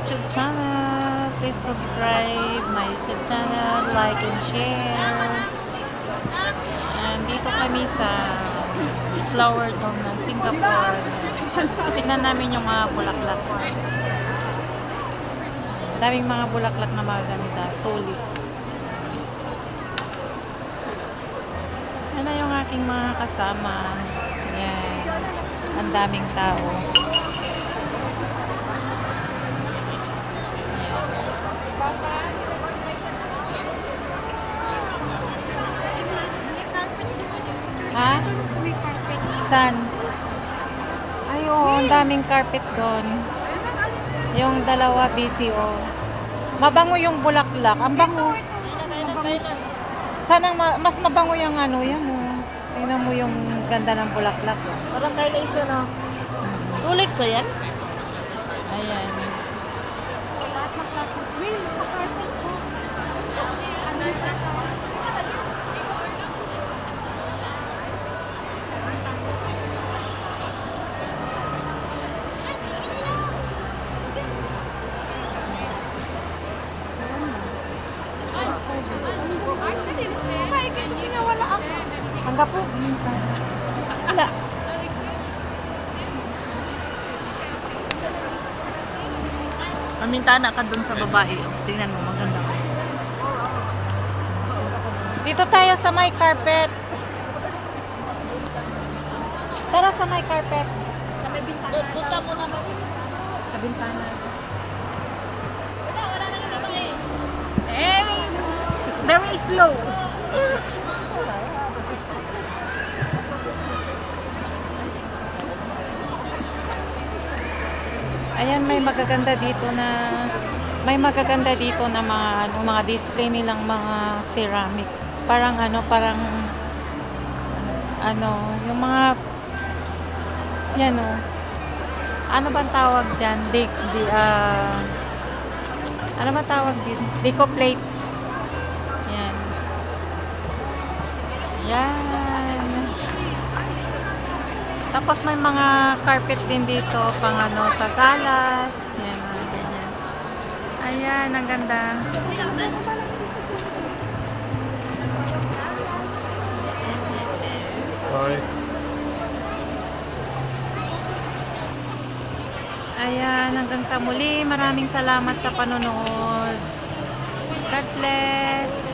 YouTube channel. Please subscribe my YouTube channel, like and share. And dito kami sa Flower Dome ng Singapore. Tingnan namin yung mga bulaklak. Daming mga bulaklak na maganda, tulips. Yan na yung aking mga kasama. Yan. Ang daming tao. Ha? San? Ay, oo, ang daming carpet doon. Yung dalawa BCO. Mabango yung bulaklak. Ang bango. Sana mas mabango yung ano, yan oh. Tingnan mo yung ganda ng bulaklak. Parang carnation, no? Tulip ko yan? Ayan. Lahat ng klase. Will, sa carpet ko. Ano na to? Kasi nga wala ako. Tanggap po. Wala. Mamintana ka dun sa babae. Tingnan mo, maganda ka. Dito tayo sa may carpet. Tara sa may carpet. Sa may bintana. Punta mo naman. Sa bintana. Hey! Very slow. Ayan, may magaganda dito na mga display nilang mga ceramic. Parang yung mga yan oh. Ano bang tawag diyan? Ano ba tawag dito? Decoplate. Yan. Yan. Tapos may mga carpet din dito pang sa salas. Yan, mga ganyan. Ayan, ang ganda. Bye. Ayan, hanggang sa muli. Maraming salamat sa panonood. God bless.